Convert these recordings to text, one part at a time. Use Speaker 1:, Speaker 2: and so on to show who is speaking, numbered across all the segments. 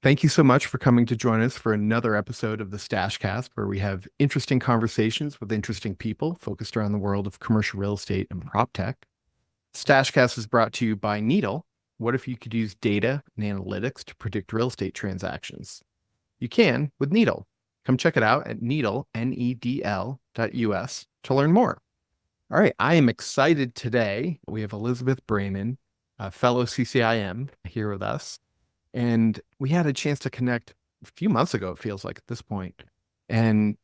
Speaker 1: Thank you so much for coming to join us for another episode of the StashCast, where we have interesting conversations with interesting people focused around the world of commercial real estate and proptech. StashCast is brought to you by Needle. What if you could use data and analytics to predict real estate transactions? You can with Needle. Come check it out at needle, NEDL.us to learn more. All right, I am excited today. We have Elizabeth Braman, a fellow CCIM, here with us. And we had a chance to connect a few months ago, it feels like at this point, and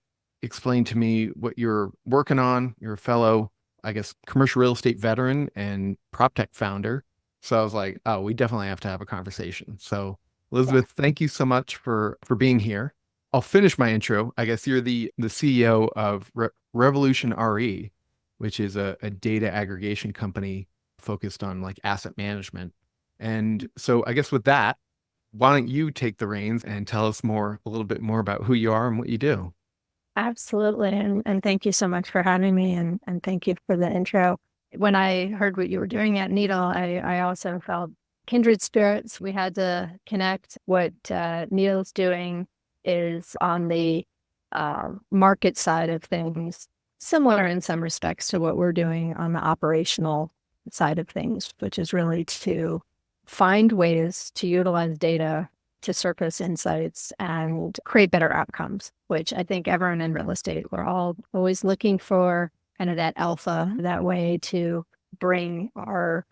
Speaker 1: explain to me what you're working on. You're a fellow, I guess, commercial real estate veteran and PropTech founder. So I was like, oh, we definitely have to have a conversation. So Elizabeth, thank you so much for being here. I'll finish my intro. I guess you're the CEO of Revolution RE, which is a data aggregation company focused on like asset management. And so I guess with that, why don't you take the reins and tell us a little bit more about who you are and what you do?
Speaker 2: Absolutely. And thank you so much for having me and thank you for the intro. When I heard what you were doing at Needle, I also felt kindred spirits. We had to connect. What Needle's doing is on the market side of things, similar in some respects to what we're doing on the operational side of things, which is really to find ways to utilize data to surface insights and create better outcomes, which I think everyone in real estate, we're all always looking for kind of that alpha, that way to bring our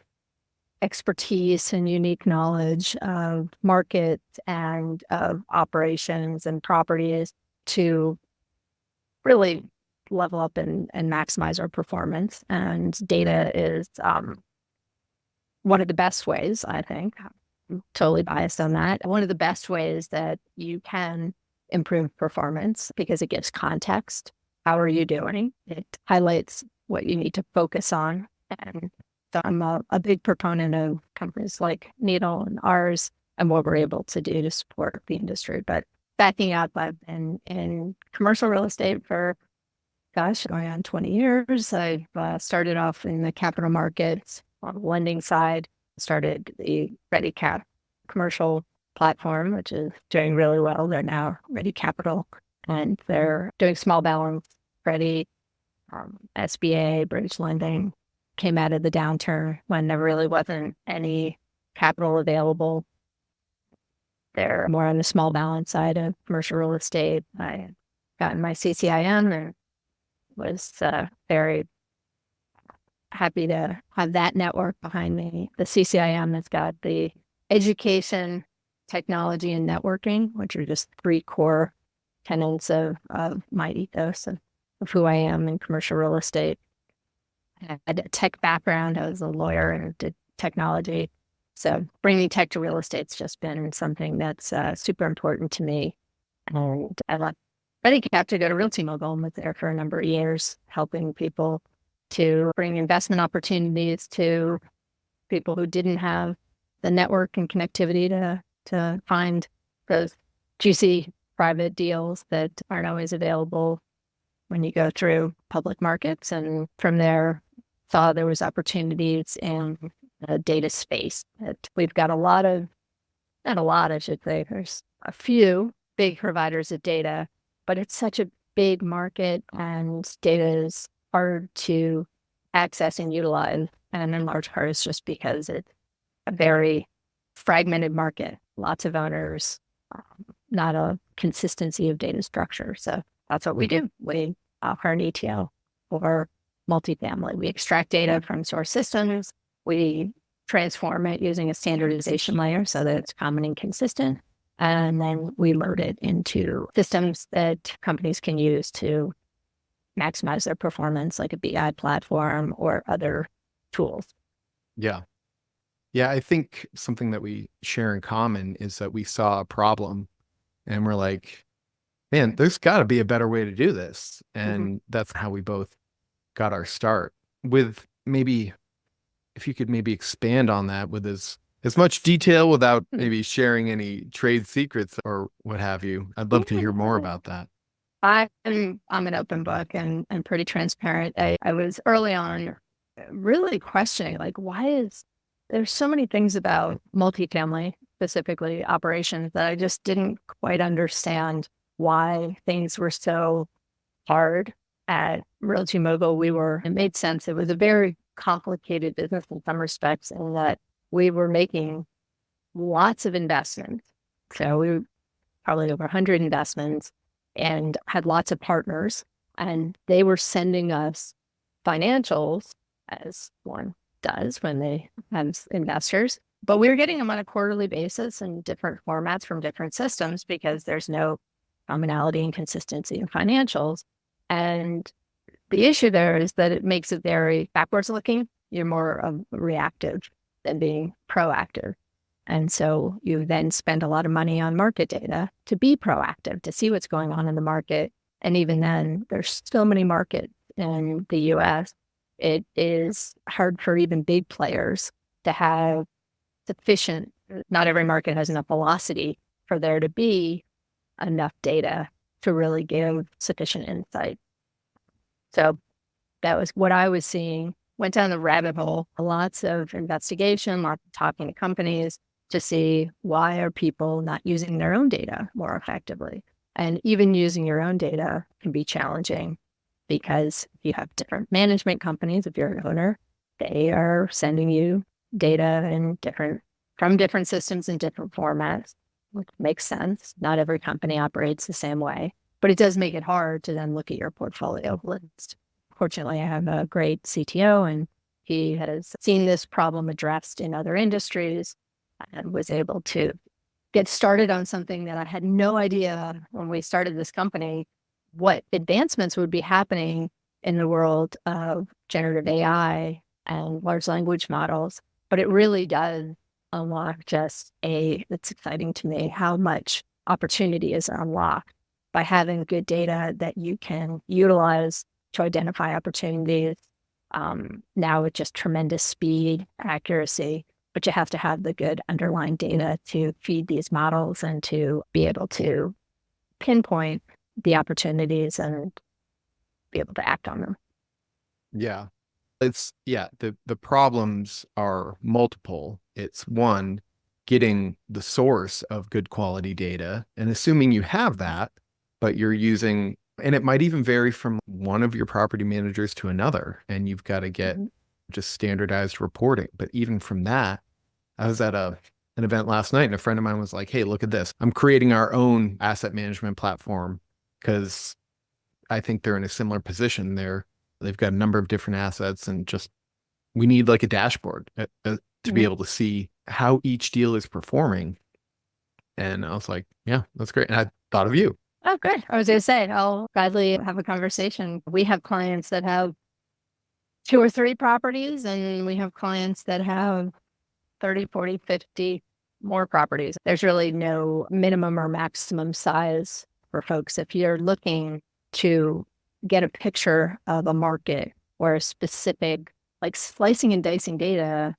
Speaker 2: expertise and unique knowledge of market and of operations and properties to really level up and maximize our performance. And data is one of the best ways, I think, I'm totally biased on that, one of the best ways that you can improve performance because it gives context. How are you doing? It highlights what you need to focus on. And so I'm a big proponent of companies like Needle and ours and what we're able to do to support the industry. But backing up, I've been in commercial real estate for, going on 20 years. I started off in the capital markets on the lending side, started the ReadyCap commercial platform, which is doing really well. They're now Ready Capital, and they're doing small balance Ready, SBA, bridge lending. Came out of the downturn when there really wasn't any capital available. They're more on the small balance side of commercial real estate. I got my CCIM and was very happy to have that network behind me. The CCIM has got the education, technology, and networking, which are just three core tenets of my ethos of who I am in commercial real estate. I had a tech background. I was a lawyer and did technology. So bringing tech to real estate's just been something that's super important to me. And I left ReadyCap to go to Realty Mogul and was there for a number of years, helping people to bring investment opportunities to people who didn't have the network and connectivity to find those juicy private deals that aren't always available when you go through public markets. And from there, saw there was opportunities in the data space. That we've got not a lot, I should say. There's a few big providers of data, but it's such a big market and data is hard to access and utilize. And in large part, it's just because it's a very fragmented market, lots of owners, not a consistency of data structure. So that's what we do. We offer an ETL for multifamily. We extract data from source systems. We transform it using a standardization layer so that it's common and consistent. And then we load it into systems that companies can use to maximize their performance, like a BI platform or other tools.
Speaker 1: Yeah. Yeah, I think something that we share in common is that we saw a problem and we're like, man, there's got to be a better way to do this. And that's how we both got our start. With maybe, if you could maybe expand on that with as much detail without maybe sharing any trade secrets or what have you. I'd love to hear more about that.
Speaker 2: I'm an open book and pretty transparent. I was early on really questioning, like, there's so many things about multifamily specifically operations, that I just didn't quite understand why things were so hard at Realty Mogul. It made sense. It was a very complicated business in some respects, in that we were making lots of investments. So we were probably over 100 investments and had lots of partners, and they were sending us financials, as one does when they have investors. But we were getting them on a quarterly basis in different formats from different systems, because there's no commonality and consistency in financials. And the issue there is that it makes it very backwards looking. You're more reactive than being proactive. And so you then spend a lot of money on market data to be proactive, to see what's going on in the market. And even then, there's so many markets in the US, it is hard for even big players to have sufficient, not every market has enough velocity for there to be enough data to really give sufficient insight. So that was what I was seeing. Went down the rabbit hole, lots of investigation, lots of talking to companies to see, why are people not using their own data more effectively? And even using your own data can be challenging, because you have different management companies. If you're an owner, they are sending you data from different systems in different formats, which makes sense. Not every company operates the same way, but it does make it hard to then look at your portfolio list. Fortunately, I have a great CTO, and he has seen this problem addressed in other industries and was able to get started on something that I had no idea when we started this company, what advancements would be happening in the world of generative AI and large language models. But it really does unlock it's exciting to me how much opportunity is unlocked by having good data that you can utilize to identify opportunities. Now with just tremendous speed, accuracy, but you have to have the good underlying data to feed these models and to be able to pinpoint the opportunities and be able to act on them.
Speaker 1: Yeah. The problems are multiple. It's one, getting the source of good quality data, and assuming you have that, but you're using, and it might even vary from one of your property managers to another, and you've got to get just standardized reporting. But even from that, I was at an event last night, and a friend of mine was like, hey, look at this. I'm creating our own asset management platform, because I think they're in a similar position. They've got a number of different assets, and just, we need like a dashboard to be able to see how each deal is performing. And I was like, yeah, that's great. And I thought of you.
Speaker 2: Oh, good. I was going to say, I'll gladly have a conversation. We have clients that have 2 or 3 properties, and we have clients that have 30, 40, 50 more properties. There's really no minimum or maximum size for folks. If you're looking to get a picture of a market or a specific, like slicing and dicing data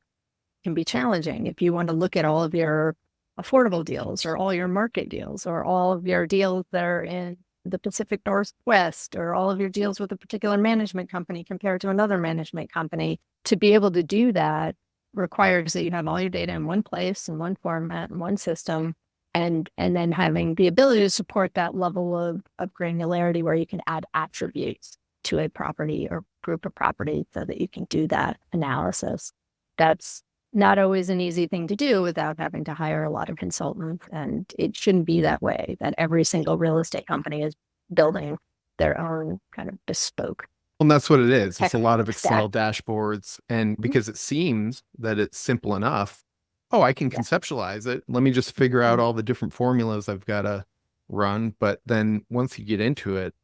Speaker 2: can be challenging. If you want to look at all of your affordable deals or all your market deals or all of your deals that are in the Pacific Northwest or all of your deals with a particular management company compared to another management company, to be able to do that requires that you have all your data in one place, in one format, in one system, and then having the ability to support that level of granularity where you can add attributes to a property or group of properties so that you can do that analysis. That's not always an easy thing to do without having to hire a lot of consultants. And it shouldn't be that way, that every single real estate company is building their own kind of bespoke.
Speaker 1: Well, and that's what it is. It's a lot of Excel dashboards. And because it seems that it's simple enough, oh, I can conceptualize it. Let me just figure out all the different formulas I've got to run. But then once you get into it,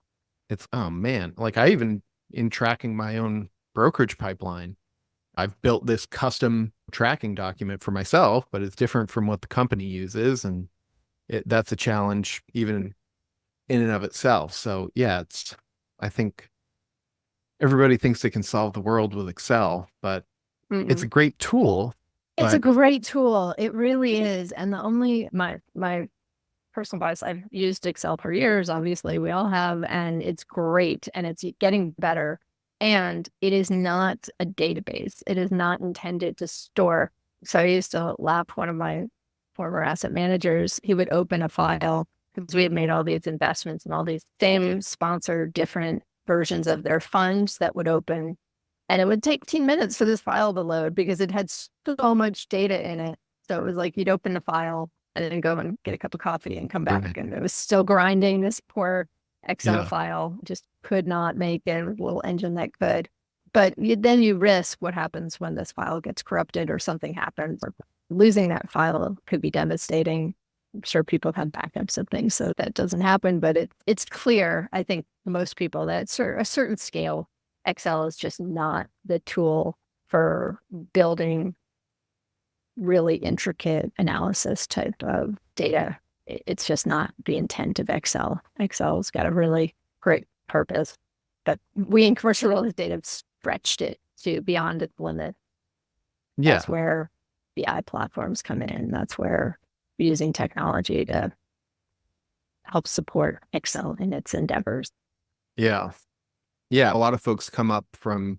Speaker 1: it's, oh man, like I even, in tracking my own brokerage pipeline, I've built this custom tracking document for myself, but it's different from what the company uses. And that's a challenge even in and of itself. So yeah, I think everybody thinks they can solve the world with Excel, but it's a great tool.
Speaker 2: It's a great tool. It really is. And my personal bias, I've used Excel for years. Obviously we all have, and it's great and it's getting better. And it is not a database. It is not intended to store. So I used to laugh. One of my former asset managers, he would open a file because we had made all these investments and all these same sponsor different versions of their funds that would open. And it would take 15 minutes for this file to load because it had so much data in it. So it was like you'd open the file and then go and get a cup of coffee and come back.
Speaker 1: Right.
Speaker 2: And it was still grinding this poor Excel
Speaker 1: Yeah.
Speaker 2: file, just could not make a little engine that could. But then you risk what happens when this file gets corrupted or something happens. Or losing that file could be devastating. I'm sure people have backups of things so that doesn't happen. But it's clear, I think, to most people that at a certain scale, Excel is just not the tool for building really intricate analysis type of data. It's just not the intent of Excel. Excel's got a really great purpose, but we in commercial real estate have stretched it to beyond its limit.
Speaker 1: Yeah.
Speaker 2: That's where BI platforms come in. That's where we're using technology to help support Excel in its endeavors.
Speaker 1: Yeah. Yeah. A lot of folks come up from,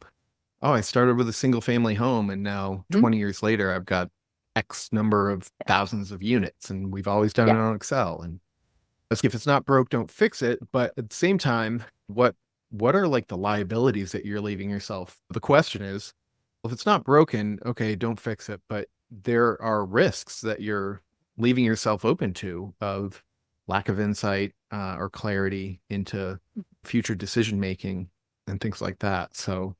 Speaker 1: oh, I started with a single family home and now 20 years later, I've got X number of thousands of units and we've always done it on Excel. And if it's not broke, don't fix it. But at the same time, what are like the liabilities that you're leaving yourself? The question is, well, if it's not broken, okay, don't fix it. But there are risks that you're leaving yourself open to of lack of insight or clarity into future decision making and things like that. So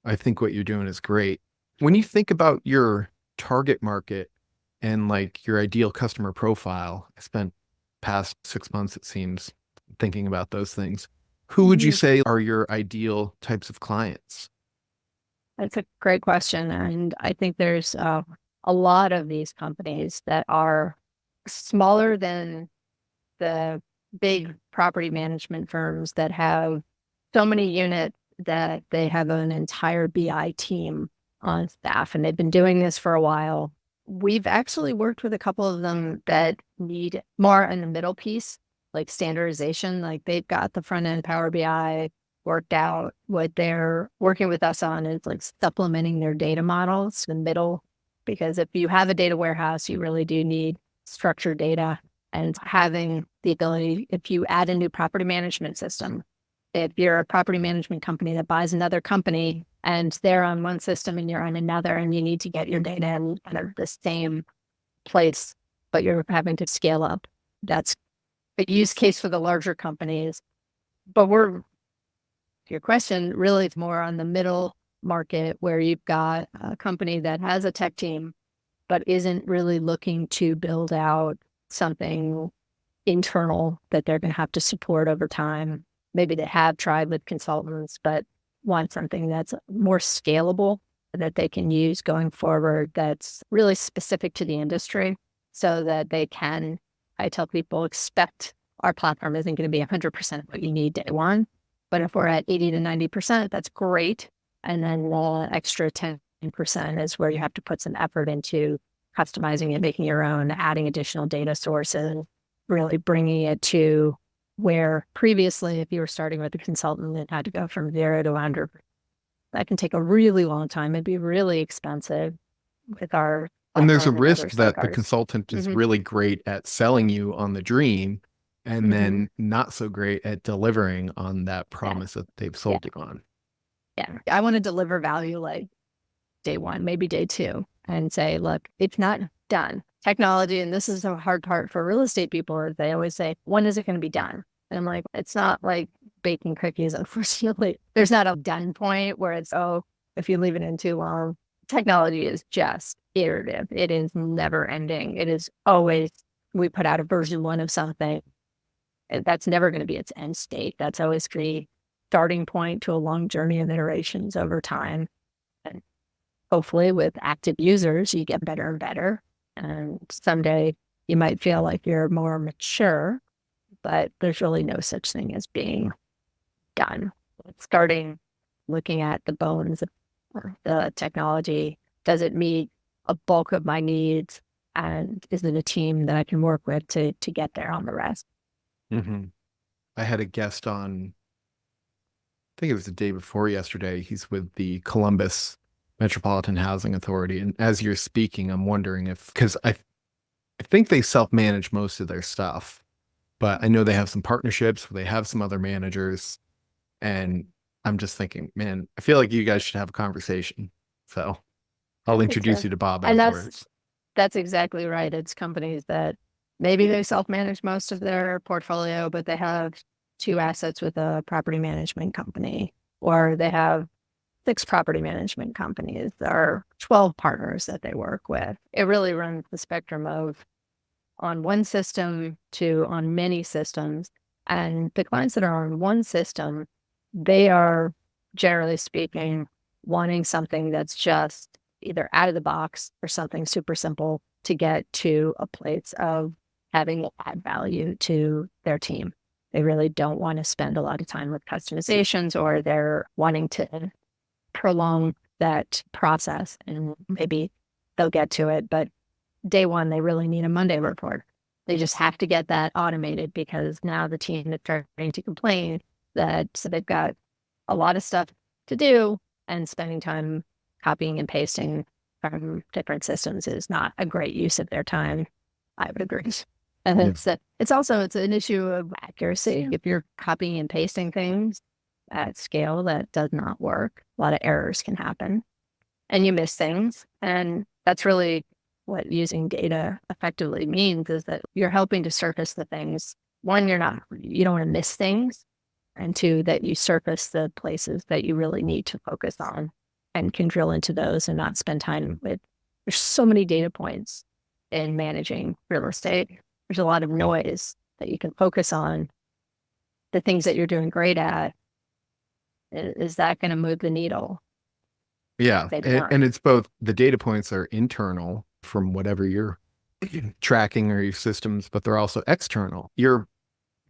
Speaker 1: I think what you're doing is great. When you think about your target market and like your ideal customer profile, I spent past 6 months, it seems, thinking about those things. Who would you say are your ideal types of clients?
Speaker 2: That's a great question. And I think there's a lot of these companies that are smaller than the big property management firms that have so many units that they have an entire BI team on staff, and they've been doing this for a while. We've actually worked with a couple of them that need more in the middle piece, like standardization. Like they've got the front end Power BI worked out. What they're working with us on is like supplementing their data models in the middle, because if you have a data warehouse, you really do need structured data, and having the ability, if you add a new property management system, if you're a property management company that buys another company and they're on one system and you're on another and you need to get your data in kind of the same place, but you're having to scale up, that's a use case for the larger companies. But to your question, really it's more on the middle market where you've got a company that has a tech team, but isn't really looking to build out something internal that they're going to have to support over time. Maybe they have tried with consultants, but want something that's more scalable that they can use going forward, that's really specific to the industry, so that they can, I tell people, expect our platform isn't going to be 100% what you need day one. But if we're at 80 to 90%, that's great. And then the extra 10% is where you have to put some effort into customizing it, making your own, adding additional data sources, really bringing it to where previously, if you were starting with a consultant, it had to go from 0 to 100. That can take a really long time. It'd be really expensive with our.
Speaker 1: And there's a risk that the consultant is really great at selling you on the dream and then not so great at delivering on that promise that they've sold you on.
Speaker 2: Yeah. I want to deliver value like day one, maybe day two, and say, look, it's not done. Technology, and this is the hard part for real estate people, is they always say, when is it going to be done? And I'm like, it's not like baking cookies, unfortunately. There's not a done point where it's, oh, if you leave it in too long. Technology is just iterative. It is never ending. It is always, we put out a version 1 of something. That's never going to be its end state. That's always the starting point to a long journey of iterations over time. And hopefully with active users, you get better and better. And someday you might feel like you're more mature, but there's really no such thing as being done. Starting looking at the bones of the technology. Does it meet a bulk of my needs? And is it a team that I can work with to get there on the rest?
Speaker 1: I had a guest on, I think it was the day before yesterday. He's with the Columbus Metropolitan Housing Authority. And as you're speaking, I'm wondering if, because I think they self-manage most of their stuff, but I know they have some partnerships where they have some other managers. And I'm just thinking, man, I feel like you guys should have a conversation. So
Speaker 2: I
Speaker 1: I'll
Speaker 2: think
Speaker 1: introduce
Speaker 2: so.
Speaker 1: you to Bob
Speaker 2: And
Speaker 1: afterwards.
Speaker 2: that's exactly right. It's companies that maybe they self-manage most of their portfolio, but they have two assets with a property management company, or they have six property management companies. There are 12 partners that they work with. It really runs the spectrum of on one system to on many systems. And the clients that are on one system, they are generally speaking wanting something that's just either out of the box or something super simple to get to a place of having add value to their team. They really don't want to spend a lot of time with customizations, or they're wanting to prolong that process, and maybe they'll get to it. But day one, they really need a Monday report. They just have to get that automated because now the team is starting to complain that so they've got a lot of stuff to do, and spending time copying and pasting from different systems is not a great use of their time. I would agree. And
Speaker 1: Yeah.
Speaker 2: it's an issue of accuracy. If you're copying and pasting things at scale, that does not work. A lot of errors can happen and you miss things. And that's really what using data effectively means, is that you're helping to surface the things. One, you don't want to miss things. And two, that you surface the places that you really need to focus on and can drill into those and not spend time with. There's so many data points in managing real estate. There's a lot of noise that you can focus on. The things that you're doing great at, is that going to move the needle?
Speaker 1: Yeah.
Speaker 2: Maybe not.
Speaker 1: And it's both the data points are internal from whatever you're tracking or your systems, but they're also external. Your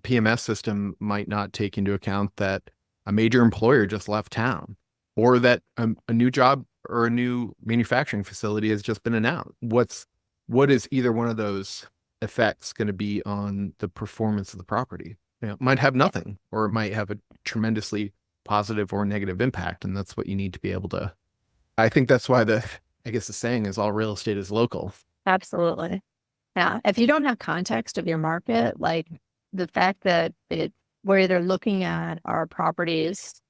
Speaker 1: PMS system might not take into account that a major employer just left town, or that a new job or a new manufacturing facility has just been announced. What is either one of those effects going to be on the performance of the property? It might have nothing, or it might have a tremendously positive or negative impact. And that's what you need to be able to. I think that's why I guess the saying is all real estate is local.
Speaker 2: Absolutely. Yeah. If you don't have context of your market, like the fact that we're either looking at our properties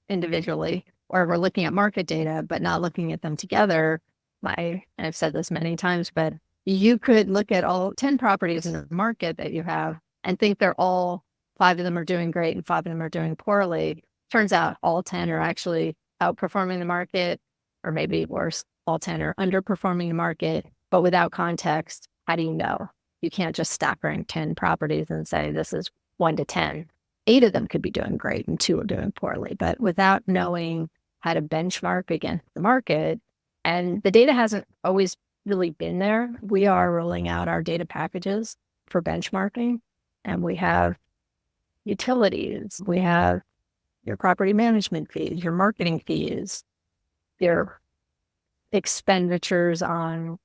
Speaker 2: individually, or we're looking at market data, but not looking at them together. And I've said this many times, but you could look at all 10 properties in the market that you have and think they're all 5 of them are doing great and 5 of them are doing poorly. Turns out all 10 are actually outperforming the market, or maybe worse, all 10 are underperforming the market. But without context, how do you know? You can't just stack rank 10 properties and say this is 1 to 10. 8 of them could be doing great and 2 are doing poorly. But without knowing how to benchmark against the market, and the data hasn't always really been there. We are rolling out our data packages for benchmarking, and we have utilities. We have your property management fees, your marketing fees, your expenditures on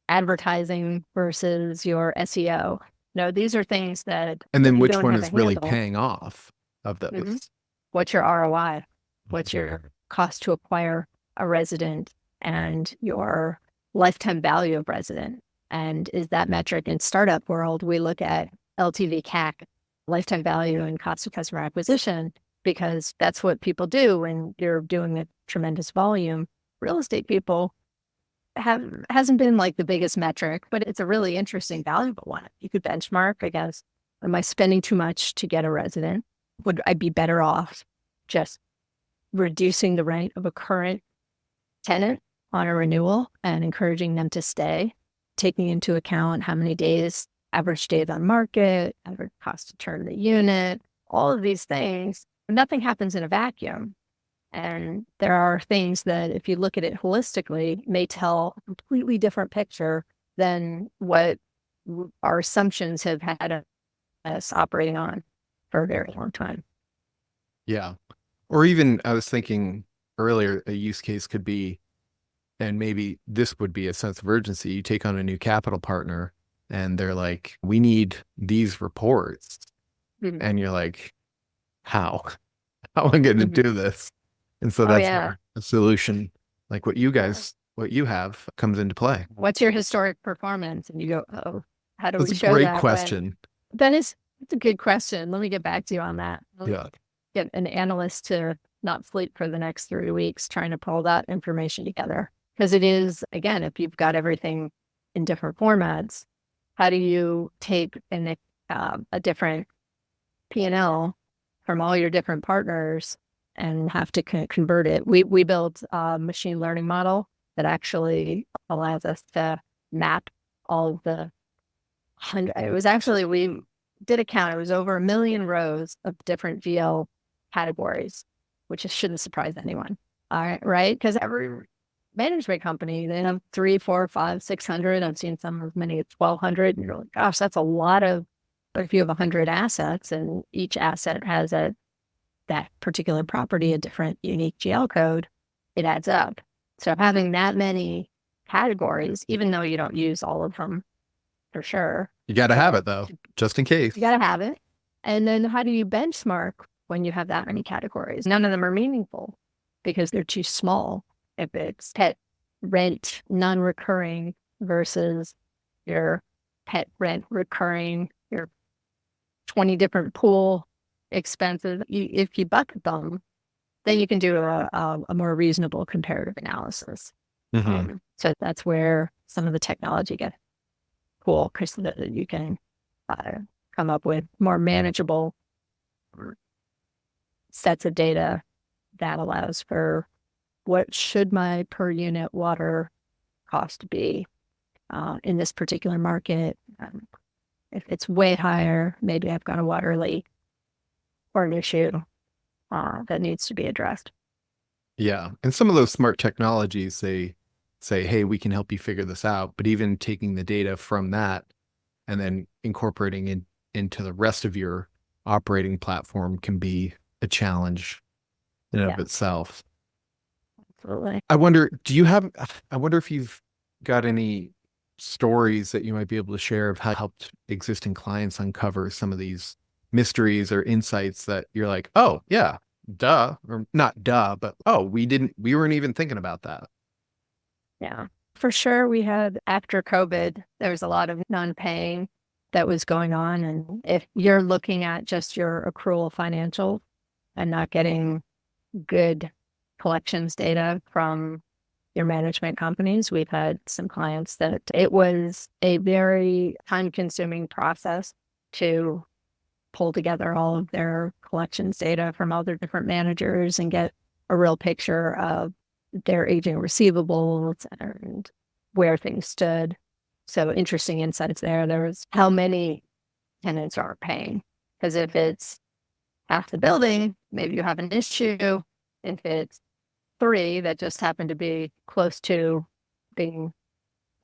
Speaker 2: advertising versus your SEO. No, these are things that
Speaker 1: And then
Speaker 2: you
Speaker 1: which
Speaker 2: don't
Speaker 1: one
Speaker 2: have
Speaker 1: is
Speaker 2: a
Speaker 1: really
Speaker 2: handle.
Speaker 1: paying off of those?
Speaker 2: Mhm. What's your ROI? What's your cost to acquire a resident and your lifetime value of resident? And is that metric in startup world? We look at LTV CAC, lifetime value and cost of customer acquisition, because that's what people do when you're doing a tremendous volume. Real estate people hasn't been like the biggest metric, but it's a really interesting, valuable one. You could benchmark against, am I spending too much to get a resident? Would I be better off just reducing the rent of a current tenant on a renewal and encouraging them to stay, taking into account how many days, average days on market, average cost to turn the unit, all of these things? Nothing happens in a vacuum. And there are things that, if you look at it holistically, may tell a completely different picture than what our assumptions have had us operating on for a very long time.
Speaker 1: Yeah. Or even I was thinking earlier, a use case could be, and maybe this would be a sense of urgency. You take on a new capital partner and they're like, we need these reports.
Speaker 2: Mhm.
Speaker 1: And you're like, how? How am I going to
Speaker 2: Mhm.
Speaker 1: do this? And so
Speaker 2: Oh,
Speaker 1: that's
Speaker 2: yeah.
Speaker 1: where a solution like what you guys what you have comes into play.
Speaker 2: What's your historic performance? And you go, oh, how do
Speaker 1: That's
Speaker 2: we
Speaker 1: a
Speaker 2: show
Speaker 1: great
Speaker 2: that?
Speaker 1: question.
Speaker 2: That's a good question. Let me get back to you on that.
Speaker 1: Yeah.
Speaker 2: Get an analyst to not sleep for the next 3 weeks trying to pull that information together. Because it is, again, if you've got everything in different formats, how do you take a different P&L from all your different partners and have to convert it? We built a machine learning model that actually allows us to map all of the we did a count. It was over 1 million rows of different GL categories, which shouldn't surprise anyone. All right, right? Because every management company, they have 3, 4, 5, 600. I've seen some as many as 1,200. And you're like, gosh, that's a lot of. But if you have 100 assets and each asset has that particular property, a different unique GL code, it adds up. So having that many categories, even though you don't use all of them for sure.
Speaker 1: You got to have it though, just in case.
Speaker 2: You got to have it. And then how do you benchmark when you have that many categories? None of them are meaningful because they're too small. If it's pet rent non-recurring versus your pet rent recurring, your 20 different pool expenses, if you bucket them, then you can do a more reasonable comparative analysis.
Speaker 1: Mm-hmm.
Speaker 2: So that's where some of the technology gets cool, because you can come up with more manageable sets of data that allows for what should my per unit water cost be in this particular market. If it's way higher, maybe I've got a water leak or an issue that needs to be addressed.
Speaker 1: Yeah. And some of those smart technologies, they say, hey, we can help you figure this out. But even taking the data from that and then incorporating it into the rest of your operating platform can be a challenge in and of itself.
Speaker 2: Absolutely.
Speaker 1: I wonder if you've got any stories that you might be able to share of how helped existing clients uncover some of these mysteries or insights that you're like, oh yeah, duh, or not duh, but oh, we weren't even thinking about that.
Speaker 2: Yeah, for sure. We had, after COVID, there was a lot of non-paying that was going on. And if you're looking at just your accrual financial and not getting good collections data from your management companies, we've had some clients that it was a very time-consuming process to pull together all of their collections data from all their different managers and get a real picture of their aging receivables and where things stood. So interesting insights there. There was how many tenants are paying. Because if it's half the building, maybe you have an issue. If it's 3 that just happen to be close to being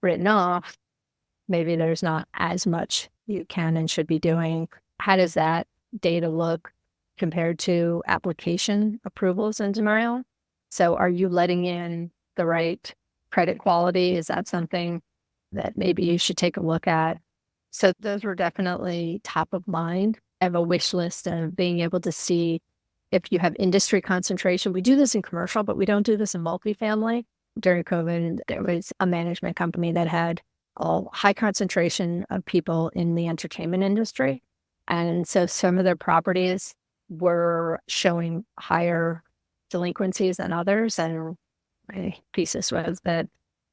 Speaker 2: written off, maybe there's not as much you can and should be doing. How does that data look compared to application approvals in Demurial? So are you letting in the right credit quality? Is that something that maybe you should take a look at? So those were definitely top of mind. I have a wish list of being able to see if you have industry concentration. We do this in commercial, but we don't do this in multifamily. During COVID, there was a management company that had a high concentration of people in the entertainment industry. And so some of their properties were showing higher delinquencies than others. And my thesis was that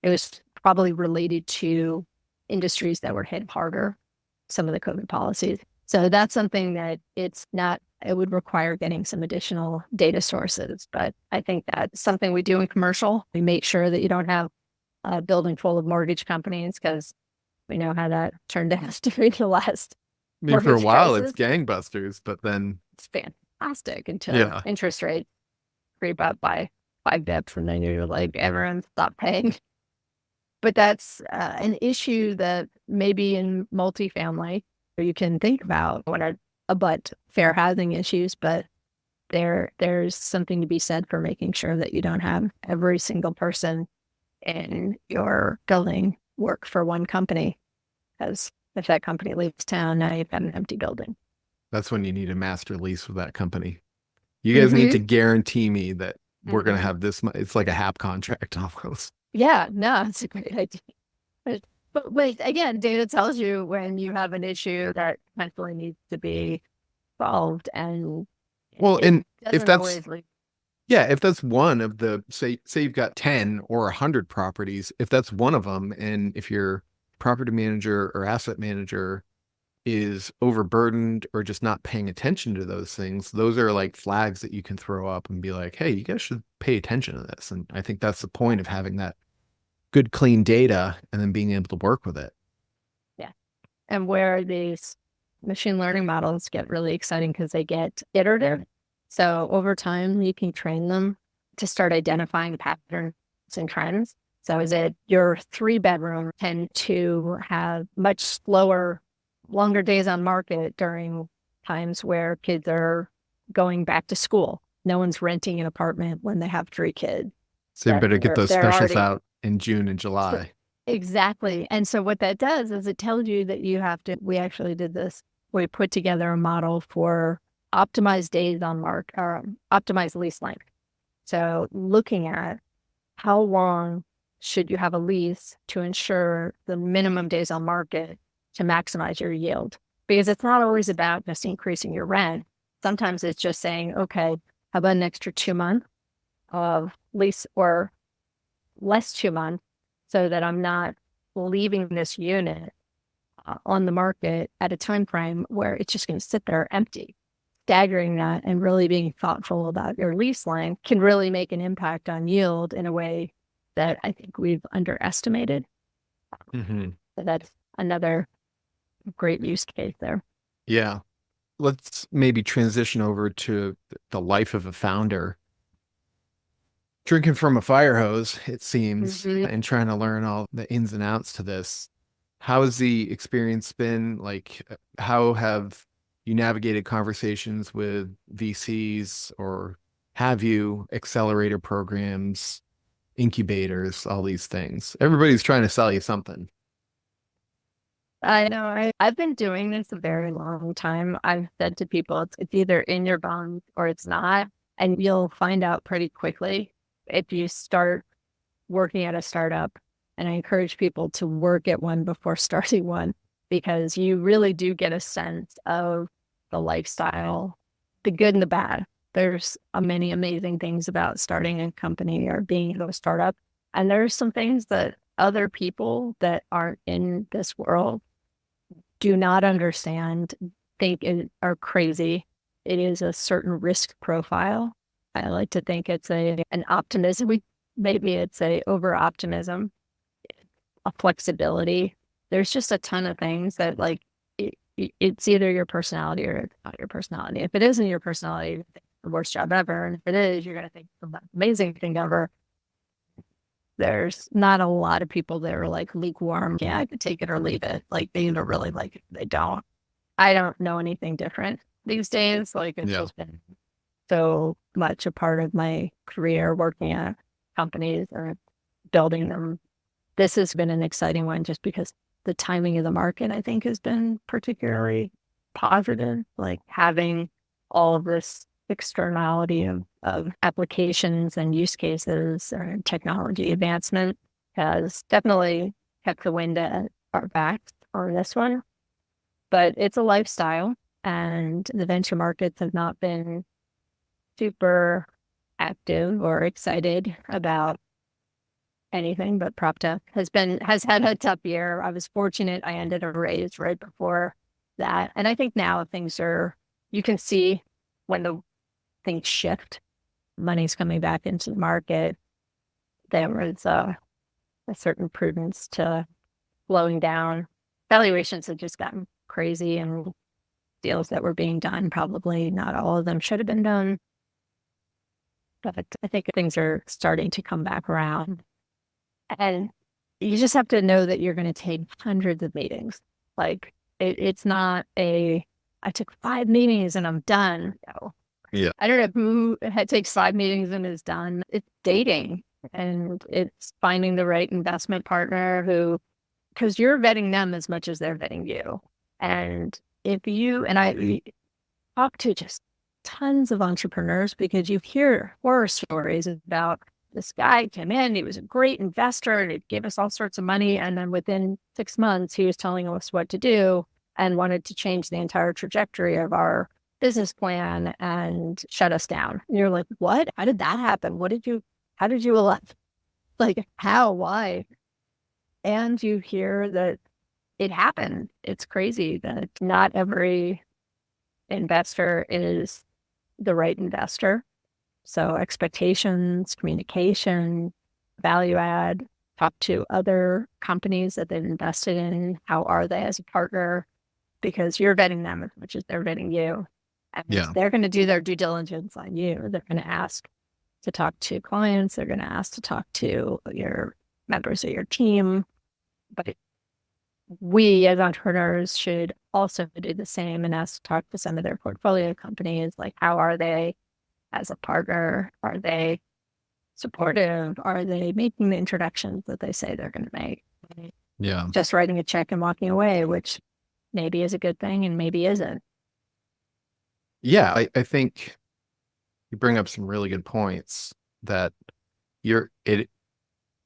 Speaker 2: it was probably related to industries that were hit harder, some of the COVID policies. So that's something that it would require getting some additional data sources. But I think that's something we do in commercial. We make sure that you don't have a building full of mortgage companies, because we know how that turned out to be the last.
Speaker 1: I mean, for a while,
Speaker 2: crisis.
Speaker 1: it's gangbusters, but then
Speaker 2: it's fantastic until interest rates creep up by 5 bips, and then you're like, everyone stop paying. But that's an issue that maybe in multifamily you can think about when about fair housing issues, but there's something to be said for making sure that you don't have every single person in your building work for one company, because if that company leaves town, now you've got an empty building.
Speaker 1: That's when you need a master lease with that company. You guys need to guarantee me that we're going to have this. It's like a HAP contract almost.
Speaker 2: Yeah, no, it's a great idea. But wait, again, data tells you when you have an issue that potentially needs to be solved, and
Speaker 1: Well,
Speaker 2: it
Speaker 1: and if
Speaker 2: doesn't
Speaker 1: that's
Speaker 2: always lead.
Speaker 1: yeah, if that's one of the say you've got 10 or 100 properties, if that's one of them, and if your property manager or asset manager is overburdened or just not paying attention to those things, those are like flags that you can throw up and be like, hey, you guys should pay attention to this. And I think that's the point of having that good, clean data and then being able to work with it.
Speaker 2: Yeah. And where these machine learning models get really exciting because they get iterative. So over time, you can train them to start identifying patterns and trends. So is it your 3-bedroom tend to have much slower, longer days on market during times where kids are going back to school? No one's renting an apartment when they have 3 kids.
Speaker 1: So you better get those
Speaker 2: They're
Speaker 1: specials
Speaker 2: already
Speaker 1: out in June and July.
Speaker 2: exactly. And so what that does is it tells you that you have to, we actually did this. We put together a model for optimized days on mark or optimized lease length. So looking at how long should you have a lease to ensure the minimum days on market to maximize your yield? Because it's not always about just increasing your rent. Sometimes it's just saying, okay, how about an extra 2 months of lease or less 2 months so that I'm not leaving this unit on the market at a time frame where it's just going to sit there empty. Staggering that and really being thoughtful about your lease length can really make an impact on yield in a way that I think we've underestimated.
Speaker 1: Mm-hmm.
Speaker 2: So that's another great use case there.
Speaker 1: Yeah. Let's maybe transition over to the life of a founder. Drinking from a fire hose, it seems,
Speaker 2: Mm-hmm.
Speaker 1: and trying to learn all the ins and outs to this. How has the experience been? Like, how have you navigated conversations with VCs or have you accelerator programs, incubators, all these things? Everybody's trying to sell you something.
Speaker 2: I know. I've been doing this a very long time. I've said to people, it's either in your bones or it's not. And you'll find out pretty quickly if you start working at a startup. And I encourage people to work at one before starting one because you really do get a sense of the lifestyle, the good and the bad. There's many amazing things about starting a company or being a startup. And there's some things that other people that aren't in this world do not understand, think are crazy. It is a certain risk profile. I like to think it's an optimism. Maybe it's a over optimism, a flexibility. There's just a ton of things that it's either your personality or it's not your personality. If it isn't your personality, you think the worst job ever. And if it is, you're going to think the most amazing thing ever. There's not a lot of people that are like lukewarm. Yeah, I could take it or leave it. Like they either really like it, or they don't. I don't know anything different these days. Like it's
Speaker 1: Yeah.
Speaker 2: just been so much a part of my career working at companies or building them. This has been an exciting one just because the timing of the market, I think, has been particularly positive. Like having all of this externality of applications and use cases or technology advancement has definitely kept the wind at our backs on this one. But it's a lifestyle, and the venture markets have not been super active or excited about anything, but proptech has had a tough year. I was fortunate I ended a raise right before that. And I think now you can see when the things shift, money's coming back into the market. There was a certain prudence to slowing down. Valuations have just gotten crazy and deals that were being done, probably not all of them should have been done. But I think things are starting to come back around. And you just have to know that you're going to take hundreds of meetings. Like it's not I took 5 meetings and I'm done. No.
Speaker 1: Yeah.
Speaker 2: I don't know who takes 5 meetings and is done. It's dating and it's finding the right investment partner because you're vetting them as much as they're vetting you. And I talk to just tons of entrepreneurs because you hear horror stories about this guy came in, he was a great investor and he gave us all sorts of money. And then within 6 months, he was telling us what to do and wanted to change the entire trajectory of our business plan and shut us down. And you're like, what? How did that happen? How did you elect? Like, how? Why? And you hear that it happened. It's crazy that not every investor is the right investor. So expectations, communication, value add, talk to other companies that they've invested in. How are they as a partner? Because you're vetting them as much as they're vetting you. And they're going to do their due diligence on you. They're going to ask to talk to clients. They're going to ask to talk to your members of your team. But we as entrepreneurs should also do the same and ask to talk to some of their portfolio companies. Like, how are they as a partner? Are they supportive? Are they making the introductions that they say they're going to make?
Speaker 1: Yeah.
Speaker 2: Just writing a check and walking away, which maybe is a good thing and maybe isn't.
Speaker 1: Yeah, I think you bring up some really good points that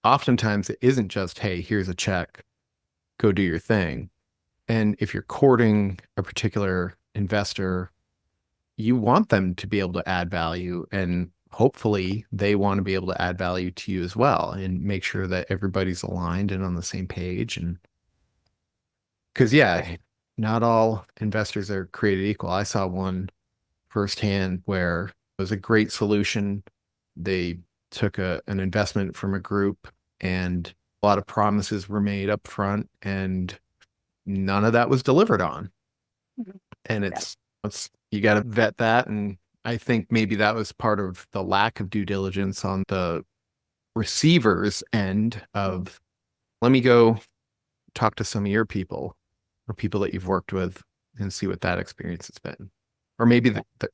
Speaker 1: oftentimes it isn't just, hey, here's a check, go do your thing. And if you're courting a particular investor, you want them to be able to add value, and hopefully they want to be able to add value to you as well, and make sure that everybody's aligned and on the same page. And because, not all investors are created equal. I saw one firsthand where it was a great solution. They took an investment from a group and a lot of promises were made up front and none of that was delivered on. And it's you got to vet that. And I think maybe that was part of the lack of due diligence on the receiver's end of, let me go talk to some of your people or people that you've worked with and see what that experience has been. Or maybe the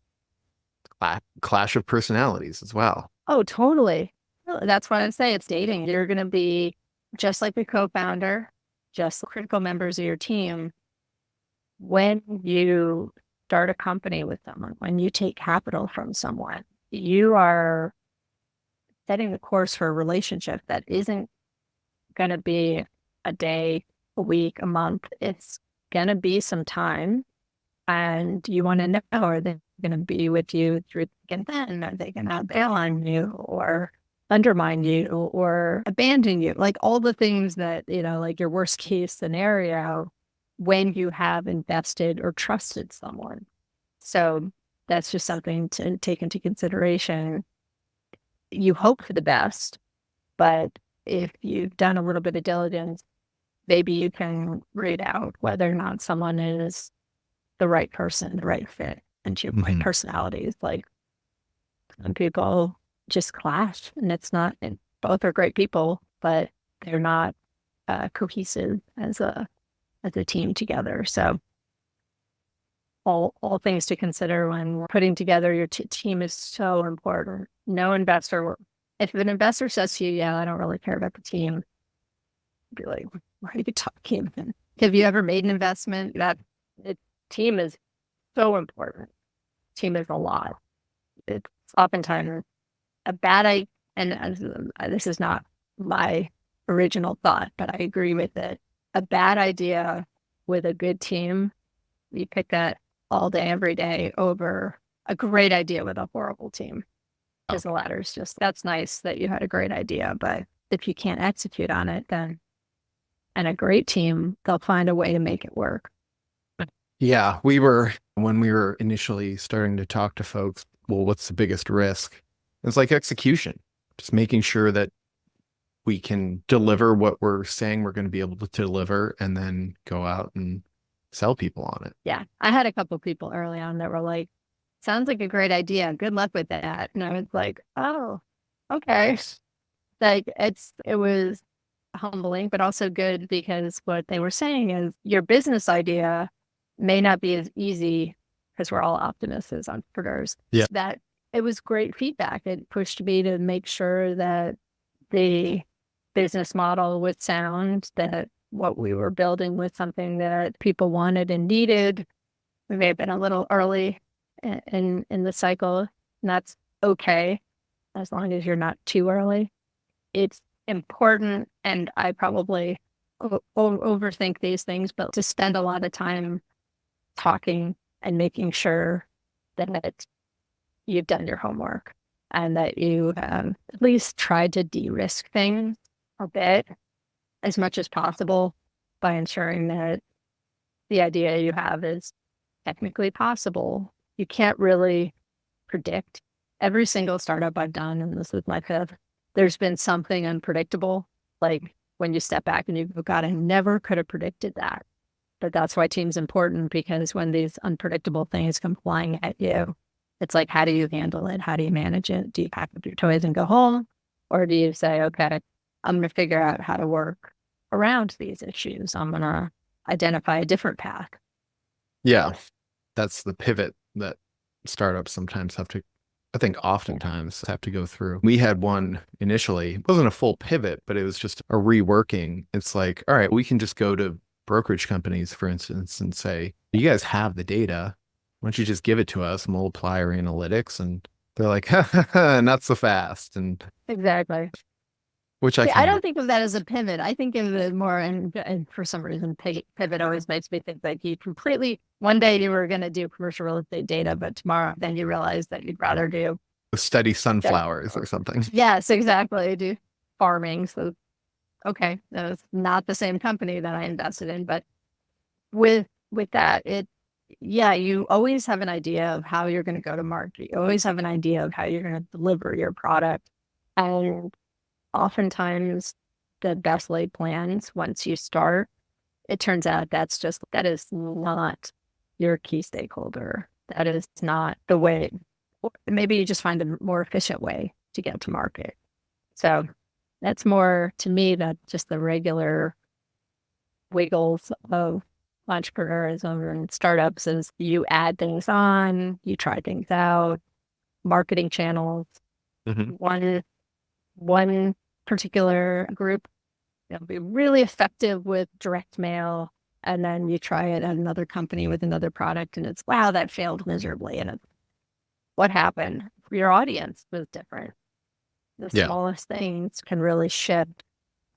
Speaker 1: clash of personalities as well.
Speaker 2: Oh, totally. That's why I say it's dating. You're going to be just like a co-founder, just critical members of your team. When you start a company with someone, when you take capital from someone, you are setting the course for a relationship that isn't going to be a day, a week, a month. It's going to be some time. And you want to know, are they going to be with you through thick and thin? Are they going to bail on you or undermine you or abandon you? Like all the things that, like your worst case scenario when you have invested or trusted someone. So that's just something to take into consideration. You hope for the best, but if you've done a little bit of diligence, maybe you can read out whether or not someone is the right person, the right fit, and to your point, personalities. Like some people just clash, and it's not. And both are great people, but they're not cohesive as a team together. So all things to consider when we're putting together your team is so important. No investor. If an investor says to you, "Yeah, I don't really care about the team," be like, "Why are you talking about?" Have you ever made an investment? That team is so important. Team is a lot. It's oftentimes a bad idea, and this is not my original thought, but I agree with it. A bad idea with a good team, you pick that all day, every day over a great idea with a horrible team. Because the latter is just, that's nice that you had a great idea, but if you can't execute on it, then, and a great team, they'll find a way to make it work.
Speaker 1: Yeah, when we were initially starting to talk to folks, well, what's the biggest risk? It's like execution, just making sure that we can deliver what we're saying we're going to be able to deliver and then go out and sell people on it.
Speaker 2: Yeah. I had a couple of people early on that were like, sounds like a great idea. Good luck with that. And I was like, oh, okay. Like it was humbling, but also good because what they were saying is your business idea may not be as easy because we're all optimists as entrepreneurs.
Speaker 1: Yeah.
Speaker 2: That it was great feedback. It pushed me to make sure that the business model was sound, that what we were building was something that people wanted and needed. We may have been a little early in the cycle, and that's okay. as long as you're not too early. It's important, and I probably overthink these things, but to spend a lot of time talking and making sure that you've done your homework and that you at least tried to de-risk things a bit as much as possible by ensuring that the idea you have is technically possible. You can't really predict. Every single startup I've done, and this is my fifth, there's been something unpredictable. Like when you step back and you go, God, I never could have predicted that. But that's why team's important, because when these unpredictable things come flying at you, it's like, how do you handle it? How do you manage it? Do you pack up your toys and go home? Or do you say, okay, I'm going to figure out how to work around these issues. I'm going to identify a different path.
Speaker 1: Yeah. That's the pivot that startups sometimes have to, I think oftentimes have to go through. We had one initially, it wasn't a full pivot, but it was just a reworking. It's like, all right, we can just go to brokerage companies, for instance, and say, you guys have the data. Why don't you just give it to us and we'll apply our analytics? And they're like, not so fast. And
Speaker 2: exactly.
Speaker 1: Which
Speaker 2: I don't think of that as a pivot. I think of it more, and for some reason, pivot always makes me think that you completely, one day you were going to do commercial real estate data, but tomorrow then you realize that you'd rather do
Speaker 1: study sunflowers or something.
Speaker 2: Yes, exactly. Do farming. So, okay, that's not the same company that I invested in, but with that, you always have an idea of how you're going to go to market. You always have an idea of how you're going to deliver your product. And oftentimes the best laid plans, once you start, it turns out that is not your key stakeholder. That is not the way. Maybe you just find a more efficient way to get to market. So that's more, to me, that just the regular wiggles of entrepreneurism and startups is you add things on, you try things out, marketing channels.
Speaker 1: Mm-hmm.
Speaker 2: One particular group, it'll be really effective with direct mail, and then you try it at another company with another product, and it's, wow, that failed miserably. And what happened? Your audience was different. The smallest things can really shift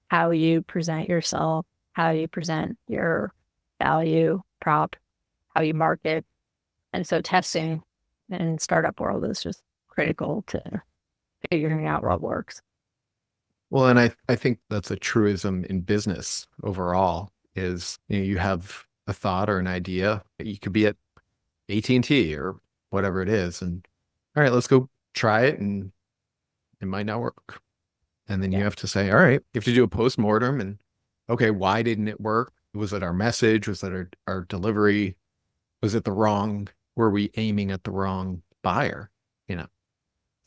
Speaker 2: how you present yourself, how you present your value prop, how you market. And so testing in startup world is just critical to figuring out what works.
Speaker 1: Well, and I think that's a truism in business overall is, you have a thought or an idea. You could be at AT&T or whatever it is. And all right, let's go try it. And it might not work. And then you have to say, all right, you have to do a postmortem and, okay, why didn't it work? Was it our message? Was it our delivery? Was it were we aiming at the wrong buyer?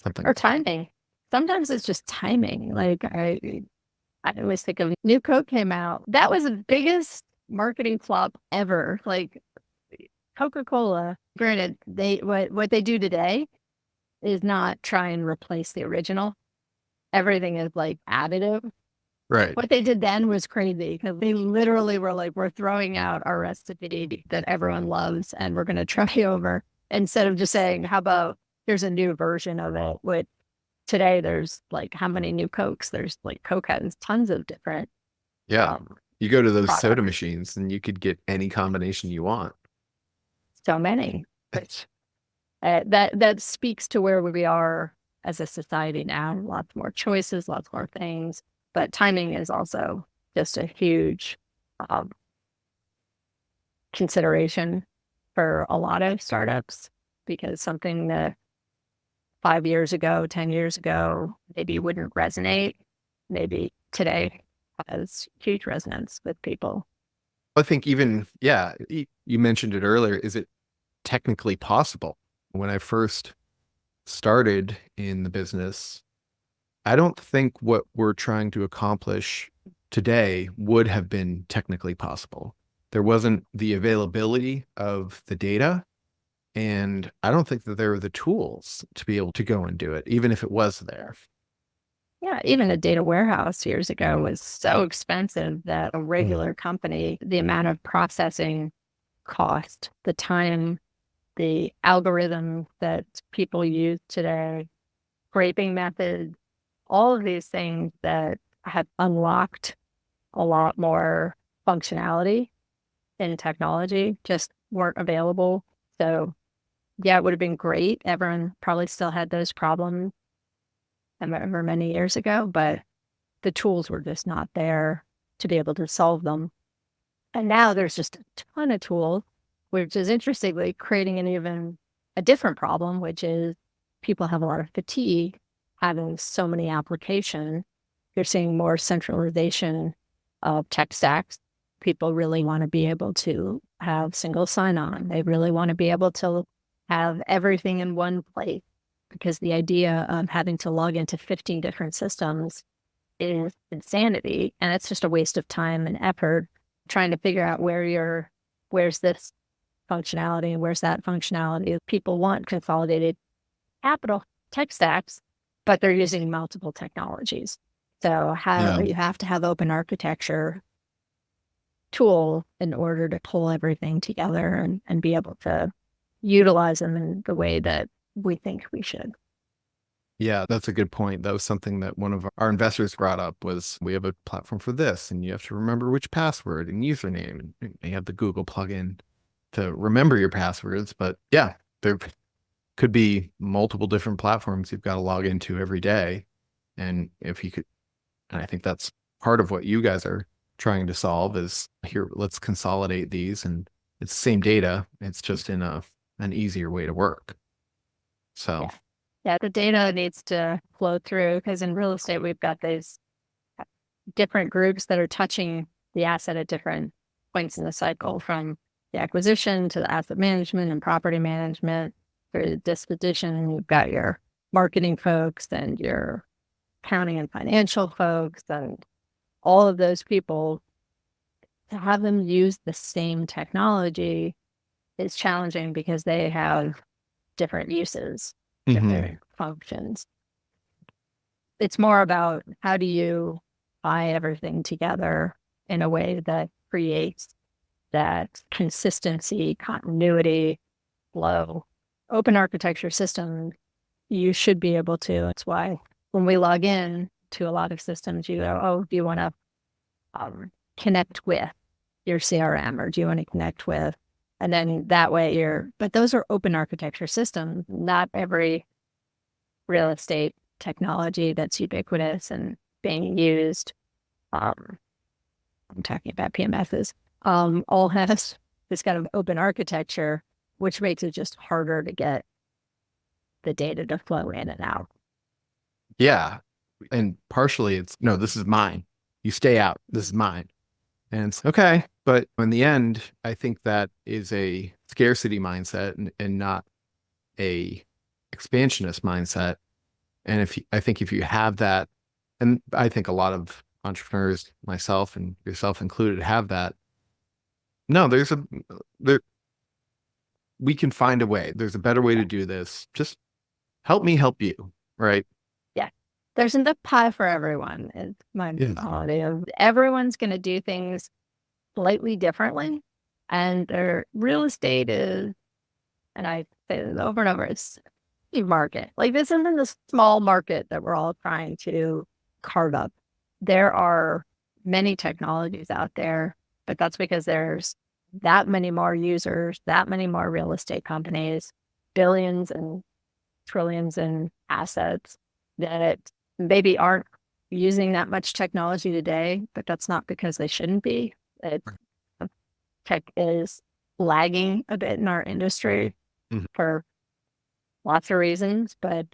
Speaker 1: Something.
Speaker 2: Or timing. Sometimes it's just timing. Like I always think of New Coke came out. That was the biggest marketing flop ever. Like Coca-Cola, granted, what they do today is not try and replace the original. Everything is like additive.
Speaker 1: Right.
Speaker 2: What they did then was crazy because they literally were like, we're throwing out our recipe that everyone loves and we're going to try over, instead of just saying, how about there's a new version of it. With today, there's like how many new Cokes? There's like Coke has tons of different.
Speaker 1: Yeah. You go to those
Speaker 2: products.
Speaker 1: soda machines and you could get any combination you want.
Speaker 2: So many. Which that speaks to where we are as a society now. Lots more choices, lots more things. But timing is also just a huge consideration for a lot of startups, because something that 5 years ago, 10 years ago, maybe wouldn't resonate, maybe today has huge resonance with people.
Speaker 1: I think even, you mentioned it earlier. Is it technically possible? When I first started in the business, I don't think what we're trying to accomplish today would have been technically possible. There wasn't the availability of the data, and I don't think that there were the tools to be able to go and do it, even if it was there.
Speaker 2: Yeah, even a data warehouse years ago was so expensive that a regular company, the amount of processing cost, the time, the algorithm that people use today scraping methods, all of these things that have unlocked a lot more functionality in technology just weren't available. So yeah, it would have been great. Everyone probably still had those problems over many years ago, but the tools were just not there to be able to solve them. And now there's just a ton of tools, which is interestingly creating a different problem, which is people have a lot of fatigue having so many applications. You're seeing more centralization of tech stacks. People really want to be able to have single sign-on. They really want to be able to have everything in one place, because the idea of having to log into 15 different systems is insanity. And it's just a waste of time and effort trying to figure out where's this functionality and where's that functionality. People want consolidated capital tech stacks, but they're using multiple technologies. So you have to have open architecture tool in order to pull everything together and be able to utilize them in the way that we think we should.
Speaker 1: Yeah, that's a good point. That was something that one of our investors brought up was we have a platform for this, and you have to remember which password and username. And you have the Google plugin to remember your passwords. But yeah, there could be multiple different platforms you've got to log into every day. And if you could, and I think that's part of what you guys are trying to solve is here, let's consolidate these, and it's the same data. It's just in an easier way to work. So
Speaker 2: yeah, the data needs to flow through, because in real estate, we've got these different groups that are touching the asset at different points in the cycle, from the acquisition to the asset management and property management through the disposition. You've got your marketing folks and your accounting and financial folks, and all of those people. To have them use the same technology is challenging because they have different uses, different functions. It's more about how do you tie everything together in a way that creates that consistency, continuity, flow. Open architecture system, you should be able to. That's why when we log in to a lot of systems, you go, oh, do you want to connect with your CRM, or do you want to connect with, and then that way but those are open architecture systems. Not every real estate technology that's ubiquitous and being used, I'm talking about PMSs, all has this kind of open architecture, which makes it just harder to get the data to flow in and out.
Speaker 1: Yeah. And partially it's, no, this is mine. You stay out. This is mine. And it's okay. But in the end, I think that is a scarcity mindset and not a expansionist mindset. And I think if you have that, and I think a lot of entrepreneurs, myself and yourself included, have that. No, we can find a way. There's a better way to do this. Just help me help you. Right.
Speaker 2: Yeah. There's enough pie for everyone. Is my mentality of everyone's going to do things slightly differently. And their real estate is, and I say this over and over, it's a market. Like, this isn't the small market that we're all trying to carve up. There are many technologies out there, but that's because there's that many more users, that many more real estate companies, billions and trillions in assets that maybe aren't using that much technology today, but that's not because they shouldn't be. Tech is lagging a bit in our industry for lots of reasons, but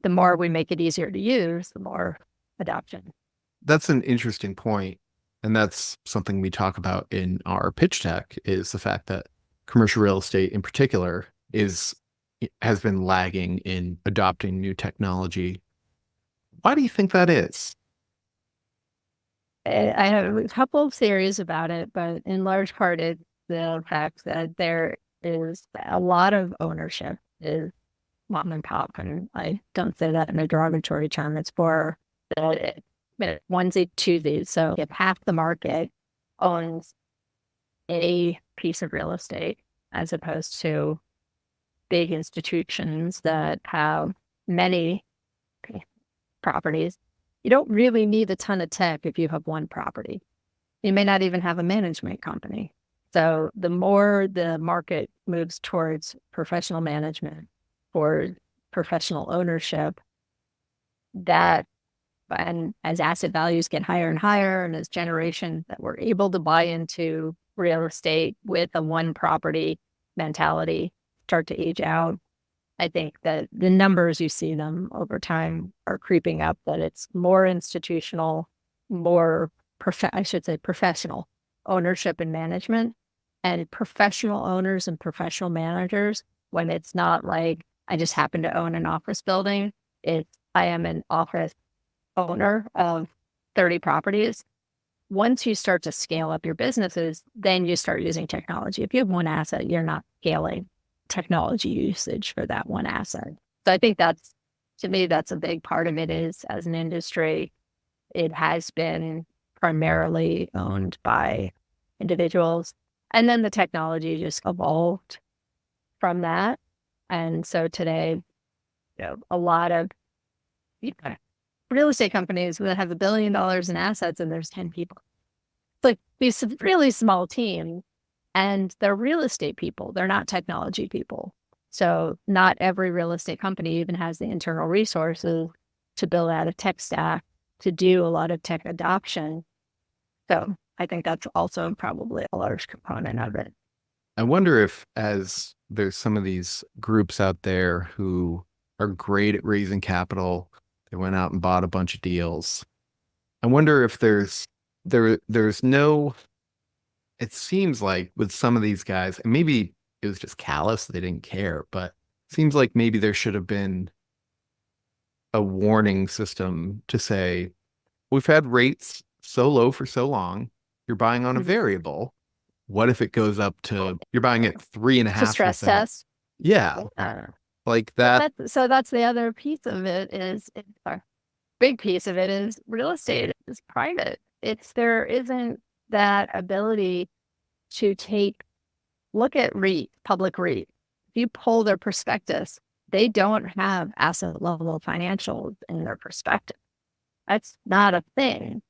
Speaker 2: the more we make it easier to use, the more adoption.
Speaker 1: That's an interesting point. And that's something we talk about in our pitch deck, is the fact that commercial real estate in particular has been lagging in adopting new technology. Why do you think that is?
Speaker 2: I have a couple of theories about it, but in large part, it's the fact that there is a lot of ownership is mom and pop. And I don't say that in a derogatory term. It's for the onesie twosies. So if half the market owns a piece of real estate, as opposed to big institutions that have many properties. You don't really need a ton of tech if you have one property. You may not even have a management company. So the more the market moves towards professional management or professional ownership, and as asset values get higher and higher, and as generations that were able to buy into real estate with a one property mentality start to age out, I think that the numbers you see them over time are creeping up, that it's more institutional, more professional ownership and management, and professional owners and professional managers. When it's not like I just happen to own an office building, I am an office owner of 30 properties. Once you start to scale up your businesses, then you start using technology. If you have one asset, you're not scaling technology usage for that one asset. So I think to me, that's a big part of it. Is as an industry, it has been primarily owned by individuals. And then the technology just evolved from that. And so today, a lot of real estate companies that have $1 billion in assets and there's 10 people. It's like these really small teams, and they're real estate people. They're not technology people. So not every real estate company even has the internal resources to build out a tech stack, to do a lot of tech adoption. So I think that's also probably a large component of it.
Speaker 1: I wonder if, as there's some of these groups out there who are great at raising capital, they went out and bought a bunch of deals. I wonder if there's no, it seems like with some of these guys, and maybe it was just callous, they didn't care, but it seems like maybe there should have been a warning system to say, we've had rates so low for so long, you're buying on a variable. What if it goes up to, you're buying at 3.5%?
Speaker 2: To stress test.
Speaker 1: Yeah. Like that.
Speaker 2: So that's the other piece of it is, big piece of it is real estate is private. There isn't that ability to look at public REIT. If you pull their prospectus, they don't have asset level financials in their prospectus. That's not a thing.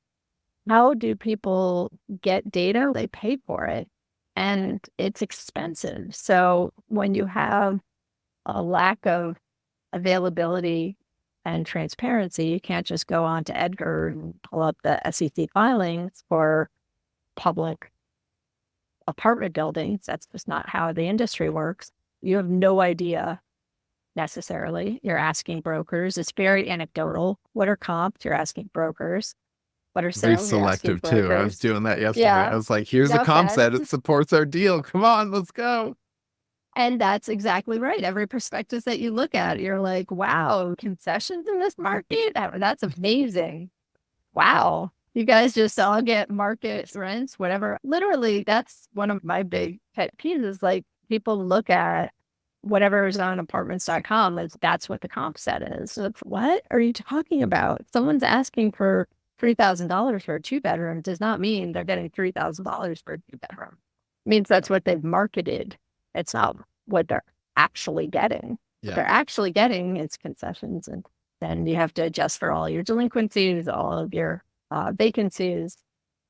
Speaker 2: How do people get data? They pay for it, and it's expensive. So when you have a lack of availability and transparency, you can't just go on to Edgar and pull up the SEC filings for public apartment buildings. That's just not how the industry works. You have no idea necessarily. You're asking brokers. It's very anecdotal. What are comps? You're asking brokers. What are
Speaker 1: Very
Speaker 2: sales?
Speaker 1: selective too. I was doing that yesterday.
Speaker 2: Yeah.
Speaker 1: I was like, here's a comp set. It supports our deal. Come on, let's go.
Speaker 2: And that's exactly right. Every prospectus that you look at, you're like, wow, concessions in this market? That's amazing. Wow. You guys just all get market rents, whatever. Literally, that's one of my big pet peeves. Like, people look at whatever is on apartments.com as that's what the comp set is. So what are you talking about? Someone's asking for $3,000 for a 2-bedroom does not mean they're getting $3,000 for a 2-bedroom. It means that's what they've marketed. It's not what they're actually getting.
Speaker 1: Yeah.
Speaker 2: What they're actually getting is concessions, and then you have to adjust for all your delinquencies, all of your vacancies.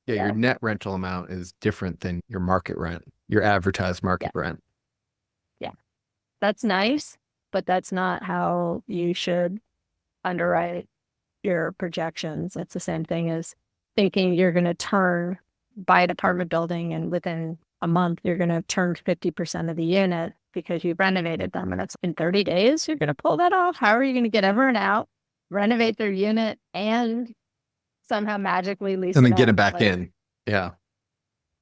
Speaker 1: Yeah, your net rental amount is different than your market rent, your advertised market rent.
Speaker 2: Yeah, that's nice, but that's not how you should underwrite your projections. It's the same thing as thinking you're going to buy an apartment building, and within a month, you're going to turn 50% of the unit because you've renovated them. And it's in 30 days, you're going to pull that off. How are you going to get everyone out, renovate their unit, and somehow magically lease
Speaker 1: and then get it back in? Yeah.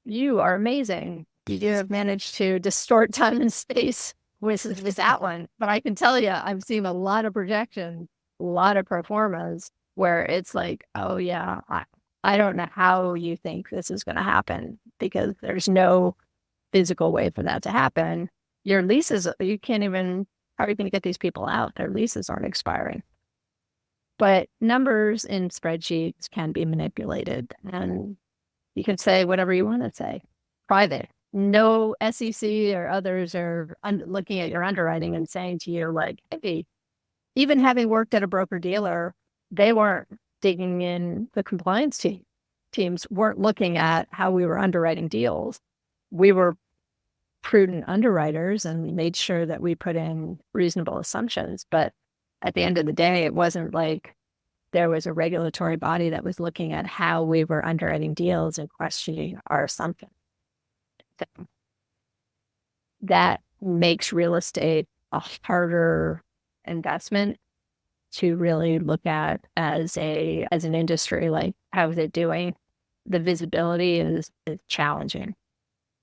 Speaker 2: You are amazing. You have managed to distort time and space with that one. But I can tell you, I've seen a lot of projections, a lot of pro formas where it's like, oh yeah, I don't know how you think this is going to happen, because there's no physical way for that to happen. Your leases, you can't even, how are you going to get these people out? Their leases aren't expiring. But numbers in spreadsheets can be manipulated, and you can say whatever you want to say. Private. No SEC or others are looking at your underwriting and saying to you like, hey, even having worked at a broker dealer, they weren't digging in. The compliance teams weren't looking at how we were underwriting deals. We were prudent underwriters and made sure that we put in reasonable assumptions. But at the end of the day, it wasn't like there was a regulatory body that was looking at how we were underwriting deals and questioning our assumptions. So that makes real estate a harder investment to really look at as an industry. Like, how is it doing? The visibility is challenging.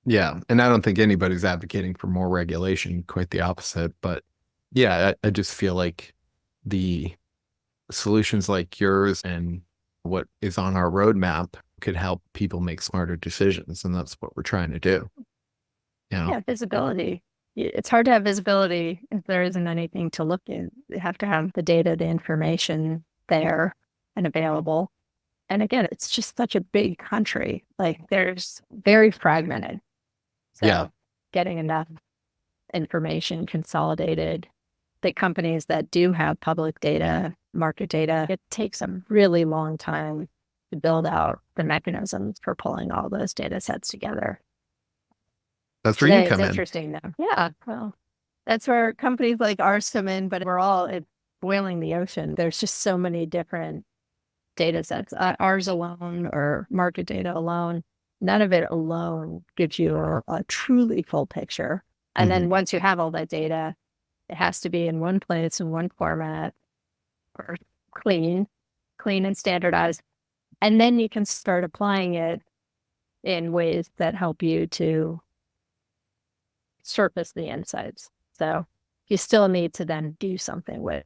Speaker 1: Yeah. And I don't think anybody's advocating for more regulation, quite the opposite. But yeah, I just feel like the solutions like yours and what is on our roadmap could help people make smarter decisions. And that's what we're trying to do.
Speaker 2: Yeah, visibility. It's hard to have visibility if there isn't anything to look at. You have to have the data, the information there and available. And again, it's just such a big country. Like, there's very fragmented. So getting enough information consolidated, the companies that do have public data, market data, it takes a really long time to build out the mechanisms for pulling all those data sets together.
Speaker 1: That's where you come in.
Speaker 2: It's interesting though. Yeah. Well, that's where companies like ours come in, but we're all boiling the ocean. There's just so many different data sets. Ours alone or market data alone, none of it alone gives you a truly full picture. And then once you have all that data, it has to be in one place, in one format, or clean and standardized. And then you can start applying it in ways that help you to surface the insights. So you still need to then do something with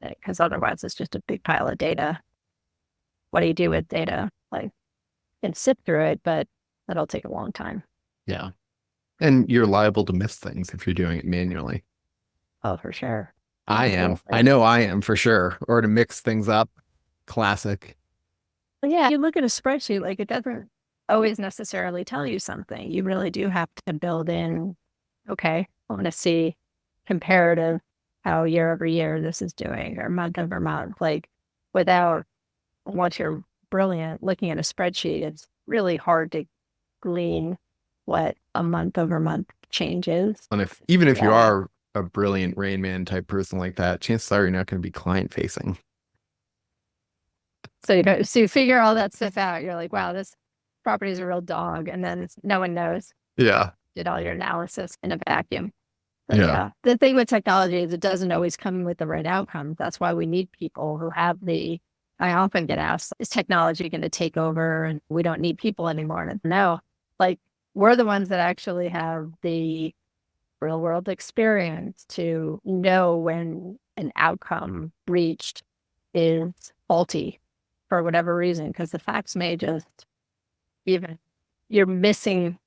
Speaker 2: it, because otherwise it's just a big pile of data. What do you do with data? Like, you can sift through it, but that'll take a long time.
Speaker 1: Yeah. And you're liable to miss things if you're doing it manually.
Speaker 2: Oh, for sure.
Speaker 1: I am. I know I am for sure. Or to mix things up. Classic.
Speaker 2: Well, yeah, you look at a spreadsheet, like, it doesn't always necessarily tell you something. You really do have to build in, okay, I want to see comparative, how year over year this is doing, or month over month. Like, once you're brilliant looking at a spreadsheet, it's really hard to glean what a month over month change is.
Speaker 1: And even if you are a brilliant Rain Man type person like that, chances are you're not going to be client facing.
Speaker 2: So you figure all that stuff out. You're like, wow, this property is a real dog. And then no one knows.
Speaker 1: Yeah.
Speaker 2: Did all your analysis in a vacuum. So, yeah. The thing with technology is it doesn't always come with the right outcome. That's why we need people who have I often get asked, is technology going to take over and we don't need people anymore? And no, like, we're the ones that actually have the real world experience to know when an outcome reached is faulty for whatever reason, because the facts may just, even you're missing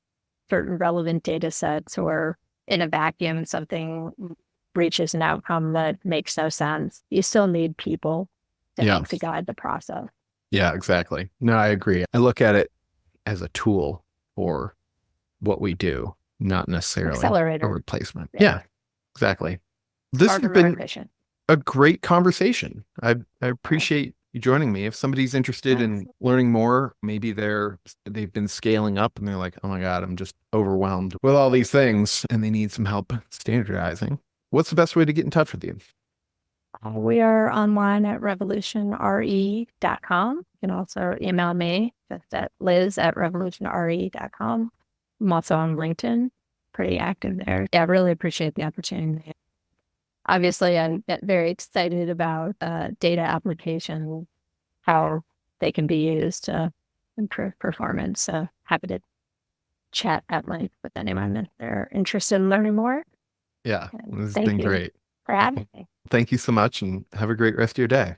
Speaker 2: certain relevant data sets, or in a vacuum, something reaches an outcome that makes no sense. You still need people to guide the process.
Speaker 1: Yeah, exactly. No, I agree. I look at it as a tool for what we do, not necessarily
Speaker 2: Accelerator.
Speaker 1: A replacement. Yeah, exactly. This has been a great conversation. I appreciate you joining me. If somebody's interested in learning more, maybe they've been scaling up and they're like, oh my God, I'm just overwhelmed with all these things and they need some help standardizing. What's the best way to get in touch with you?
Speaker 2: We are online at revolutionnre.com. You can also email me just at liz@revolutionnre.com. I'm also on LinkedIn, pretty active there. Yeah, I really appreciate the opportunity. Obviously, I'm very excited about data application, how they can be used to improve performance. So happy to chat at length with anyone if they're interested in learning more.
Speaker 1: Yeah, this has been great
Speaker 2: For having me.
Speaker 1: Thank you so much and have a great rest of your day.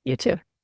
Speaker 2: You too.